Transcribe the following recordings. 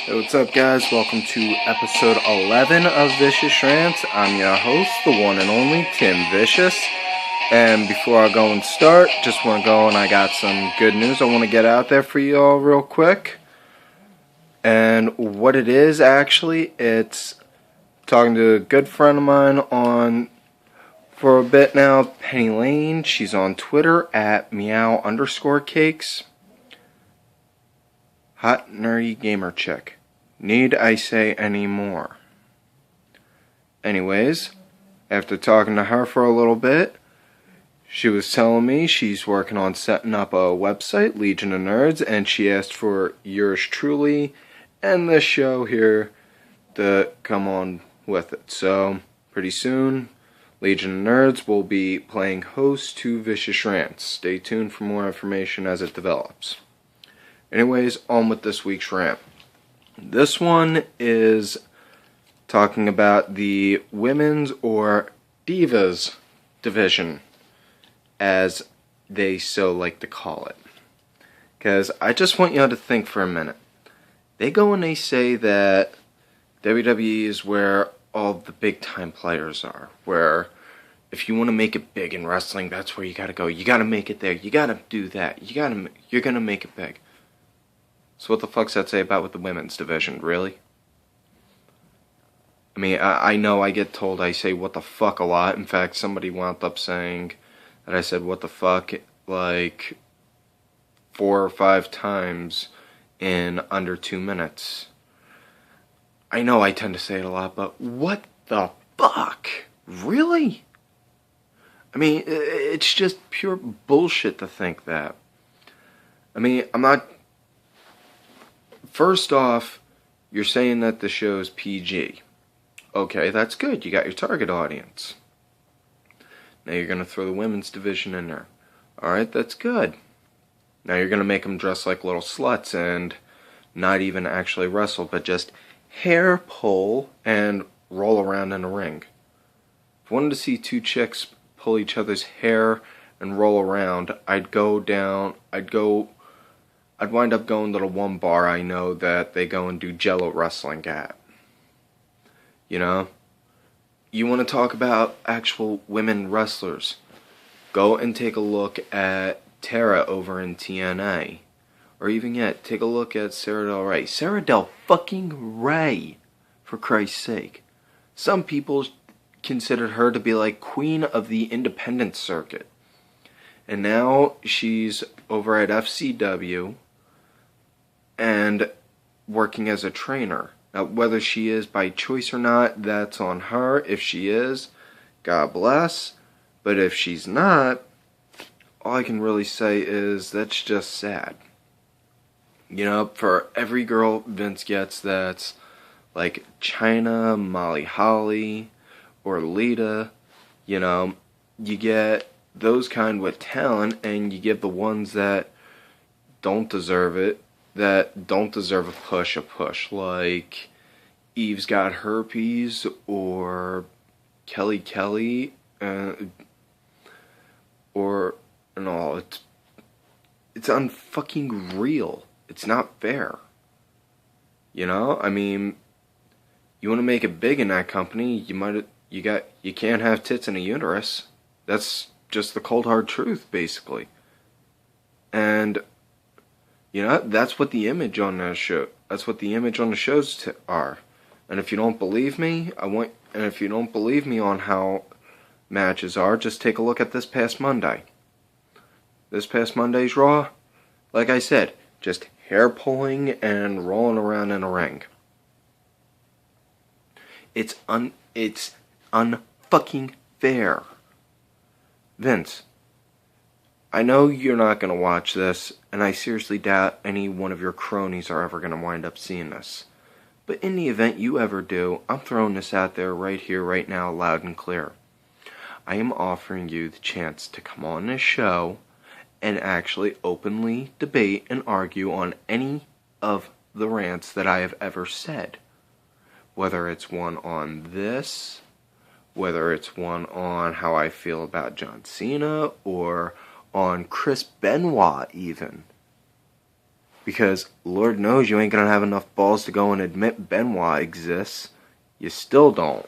Hey, what's up, guys? Welcome to episode 11 of Vicious Rants. I'm your host, the one and only Tim Vicious. And before I go and start, just want to go and I got some good news I want to get out there for you all real quick. And what it is, actually, it's talking to a good friend of mine on for a bit now, Penny Lane. She's on Twitter at meow_cakes. Hot nerdy gamer chick. Need I say any more? Anyways, after talking to her for a little bit, she was telling me she's working on setting up a website, Legion of Nerds, and she asked for yours truly and this show here to come on with it. So, pretty soon, Legion of Nerds will be playing host to Vicious Rants. Stay tuned for more information as it develops. Anyways, on with this week's rant. This one is talking about the women's or divas division, as they so like to call it. Because I just want you to think for a minute. They go and they say that WWE is where all the big time players are. Where if you want to make it big in wrestling, that's where you gotta go. You gotta make it there. You gotta do that. You're gonna make it big. So what the fuck's that say about with the women's division, really? I mean, I know I get told I say what the fuck a lot. In fact, somebody wound up saying that I said what the fuck like 4 or 5 times in under 2 minutes. I know I tend to say it a lot, but what the fuck? Really? I mean, it's just pure bullshit to think that. I mean, I'm not... First off, you're saying that the show's PG. Okay, that's good. You got your target audience. Now you're going to throw the women's division in there. Alright, that's good. Now you're going to make them dress like little sluts and not even actually wrestle, but just hair pull and roll around in a ring. If I wanted to see 2 chicks pull each other's hair and roll around, I'd wind up going to the one bar I know that they go and do Jello wrestling at. You know? You want to talk about actual women wrestlers? Go and take a look at Tara over in TNA. Or even yet, take a look at Sarah Del Rey. Sarah Del fucking Rey, for Christ's sake. Some people considered her to be like queen of the independent circuit. And now she's over at FCW and working as a trainer. Now, whether she is by choice or not, that's on her. If she is, God bless. But if she's not, all I can really say is that's just sad. You know, for every girl Vince gets that's like Chyna, Molly Holly, or Lita, you know, you get those kind with talent, and you give the ones that don't deserve it, that don't deserve a push, like Eve's got herpes, or Kelly, or and all. It's unfucking real. It's not fair. You know, I mean, you want to make it big in that company, you can't have tits and a uterus. That's just the cold hard truth, basically. And you know, that's what the image on the show. That's what the image on the shows are. And if you don't believe me, and if you don't believe me on how matches are, just take a look at this past Monday. This past Monday's Raw, like I said, just hair pulling and rolling around in a ring. It's unfucking fair. Vince, I know you're not going to watch this, and I seriously doubt any one of your cronies are ever going to wind up seeing this. But in the event you ever do, I'm throwing this out there right here, right now, loud and clear. I am offering you the chance to come on this show and actually openly debate and argue on any of the rants that I have ever said. Whether it's one on this, whether it's one on how I feel about John Cena, or on Chris Benoit even. Because Lord knows you ain't gonna have enough balls to go and admit Benoit exists. You still don't.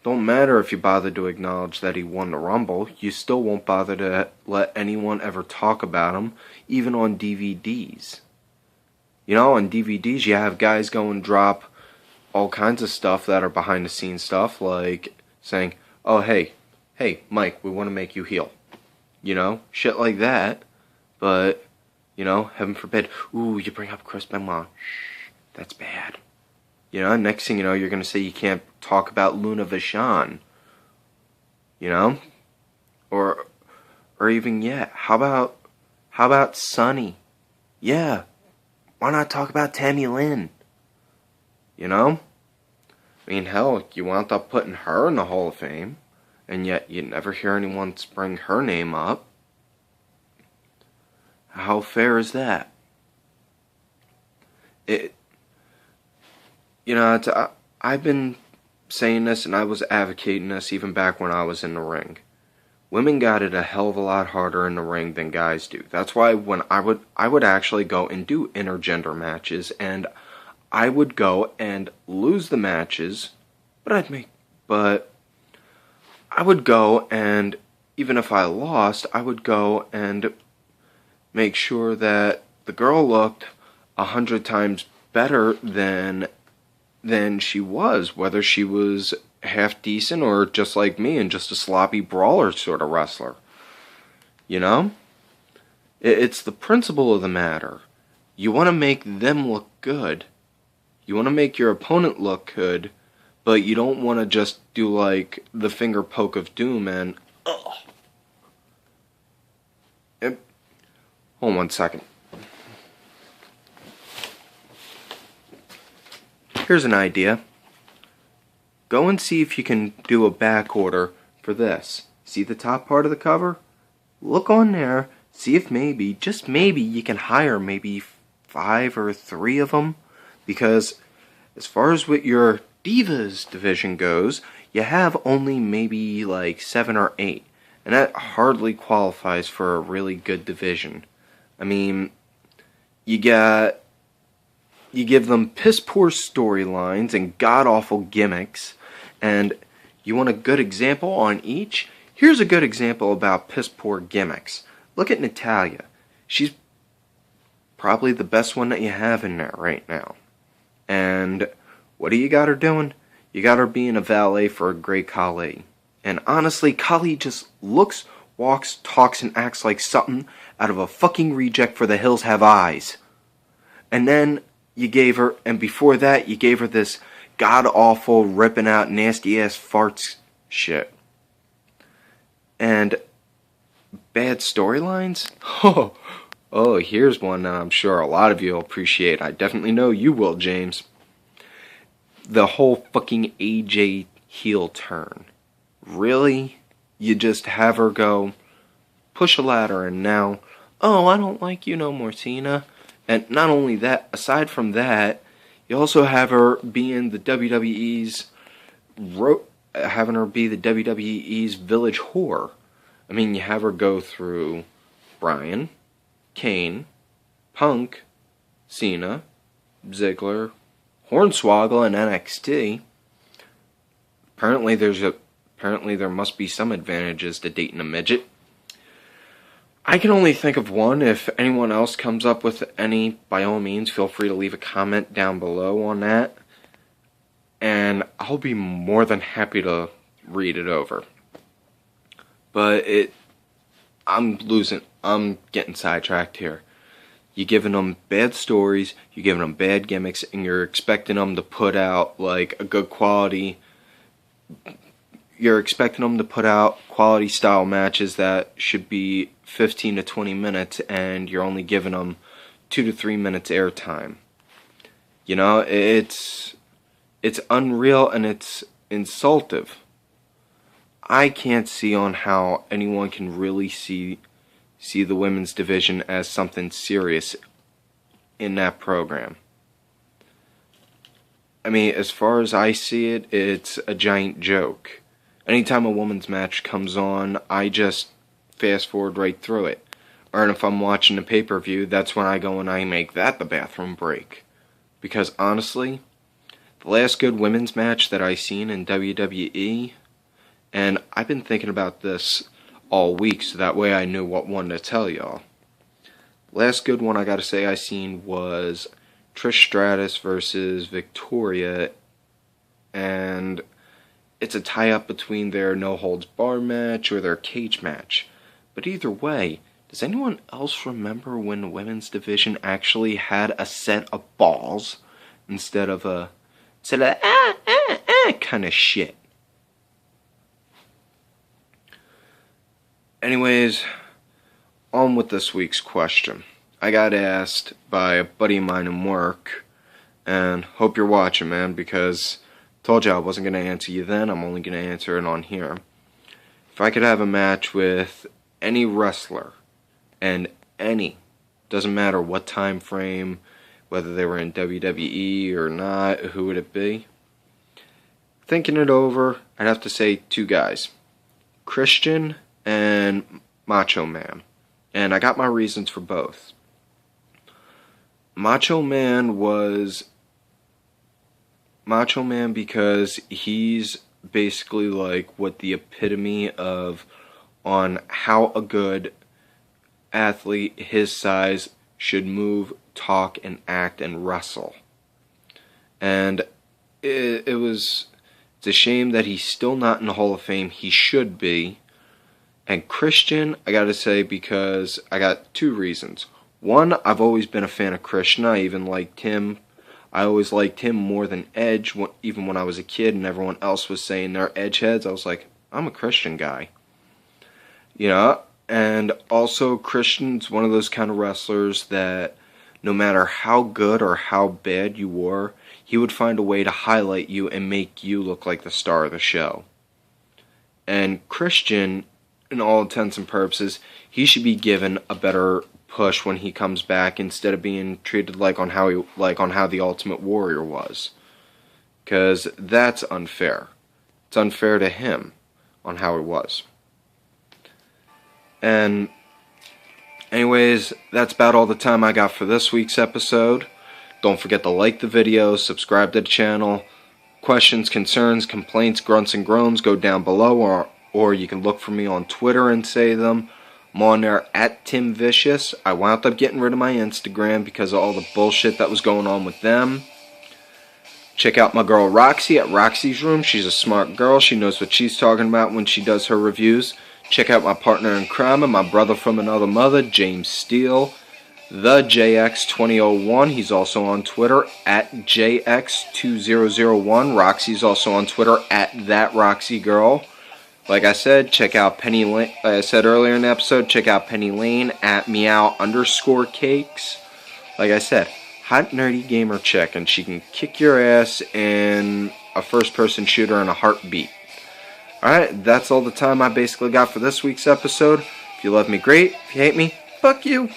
Don't matter if you bother to acknowledge that he won the Rumble, you still won't bother to let anyone ever talk about him, even on DVDs. You know, on DVDs you have guys go and drop all kinds of stuff that are behind the scenes stuff, like saying, oh hey, Mike, we want to make you heel. You know, shit like that. But, you know, heaven forbid, ooh, you bring up Chris Benoit. Shh, that's bad. You know, next thing you know, you're going to say you can't talk about Luna Vachon. You know? Or even, yeah, how about Sunny? Yeah, why not talk about Tammy Lynn? You know? I mean, hell, you wound up putting her in the Hall of Fame, and yet you never hear anyone bring her name up. How fair is that? I've been saying this, and I was advocating this even back when I was in the ring. Women got it a hell of a lot harder in the ring than guys do. That's why when I would actually go and do intergender matches, and I would go and lose the matches, but I would go and even if I lost, I would go and make sure that the girl looked 100 times better than she was, whether she was half decent or just like me and just a sloppy brawler sort of wrestler. You know? It's the principle of the matter. You want to make them look good. You want to make your opponent look good, but you don't want to just do like the finger poke of doom and hold on 1 second. Here's an idea. Go and see if you can do a back order for this. See the top part of the cover? Look on there. See if maybe, just maybe, you can hire maybe 5 or 3 of them. Because as far as what your Divas division goes, you have only maybe like 7 or 8. And that hardly qualifies for a really good division. I mean, you give them piss poor storylines and god awful gimmicks, and you want a good example on each? Here's a good example about piss poor gimmicks. Look at Natalya. She's probably the best one that you have in there right now. And what do you got her doing? You got her being a valet for a Great Khali. And honestly, Khali just looks, walks, talks, and acts like something out of a fucking reject for The Hills Have Eyes. And then you gave her, and before that, you gave her this god-awful, ripping out, nasty-ass farts shit. And bad storylines? Oh, here's one that I'm sure a lot of you will appreciate. I definitely know you will, James. The whole fucking AJ heel turn. Really? You just have her go, push a ladder, and now, oh, I don't like you no more, Cena. And not only that, aside from that, you also have her being the WWE's, having her be the WWE's village whore. I mean, you have her go through Bryan, Kane, Punk, Cena, Ziggler, Hornswoggle, and NXT. Apparently there must be some advantages to dating a midget. I can only think of one. If anyone else comes up with any, by all means, feel free to leave a comment down below on that. And I'll be more than happy to read it over. But I'm getting sidetracked here. You're giving them bad stories, you're giving them bad gimmicks, and you're expecting them to put out, like, a good quality... You're expecting them to put out quality style matches that should be 15 to 20 minutes, and you're only giving them 2 to 3 minutes airtime. You know, it's unreal and it's insultive. I can't see on how anyone can really see the women's division as something serious in that program. I mean, as far as I see it, it's a giant joke. Anytime a women's match comes on, I just fast forward right through it. Or if I'm watching a pay-per-view, that's when I go and I make that the bathroom break. Because honestly, the last good women's match that I seen in WWE, and I've been thinking about this all week, so that way I knew what one to tell y'all. Last good one I gotta say I seen was Trish Stratus versus Victoria, and it's a tie-up between their no-holds-barred match or their cage match. But either way, does anyone else remember when the women's division actually had a set of balls instead of kind of shit? Anyways, on with this week's question. I got asked by a buddy of mine in work, and hope you're watching, man, because I told you I wasn't going to answer you then. I'm only going to answer it on here. If I could have a match with any wrestler, and any, doesn't matter what time frame, whether they were in WWE or not, who would it be? Thinking it over, I'd have to say two guys, Christian and Macho Man, and I got my reasons for both. Macho Man because he's basically like what the epitome of on how a good athlete his size should move, talk, and act and wrestle. And it's a shame that he's still not in the Hall of Fame. He should be. And Christian, I gotta say, because I got two reasons. One, I've always been a fan of Christian. I even liked him. I always liked him more than Edge, even when I was a kid and everyone else was saying they're Edge heads. I was like, I'm a Christian guy. You know? And also, Christian's one of those kind of wrestlers that no matter how good or how bad you were, he would find a way to highlight you and make you look like the star of the show. And Christian, in all intents and purposes, he should be given a better push when he comes back instead of being treated like on how the Ultimate Warrior was. Because that's unfair. It's unfair to him on how it was. And anyways, that's about all the time I got for this week's episode. Don't forget to like the video, subscribe to the channel. Questions, concerns, complaints, grunts, and groans, go down below, or you can look for me on Twitter and say them. I'm on there at Tim Vicious. I wound up getting rid of my Instagram because of all the bullshit that was going on with them. Check out my girl Roxy at Roxy's Room. She's a smart girl. She knows what she's talking about when she does her reviews. Check out my partner in crime and my brother from another mother, James Steele, the JX2001. He's also on Twitter at JX2001. Roxy's also on Twitter at ThatRoxyGirl. Like I said, check out Penny Lane. Like I said earlier in the episode, check out Penny Lane at meow_cakes. Like I said, hot nerdy gamer chick, and she can kick your ass in a first-person shooter in a heartbeat. Alright, that's all the time I basically got for this week's episode. If you love me, great. If you hate me, fuck you.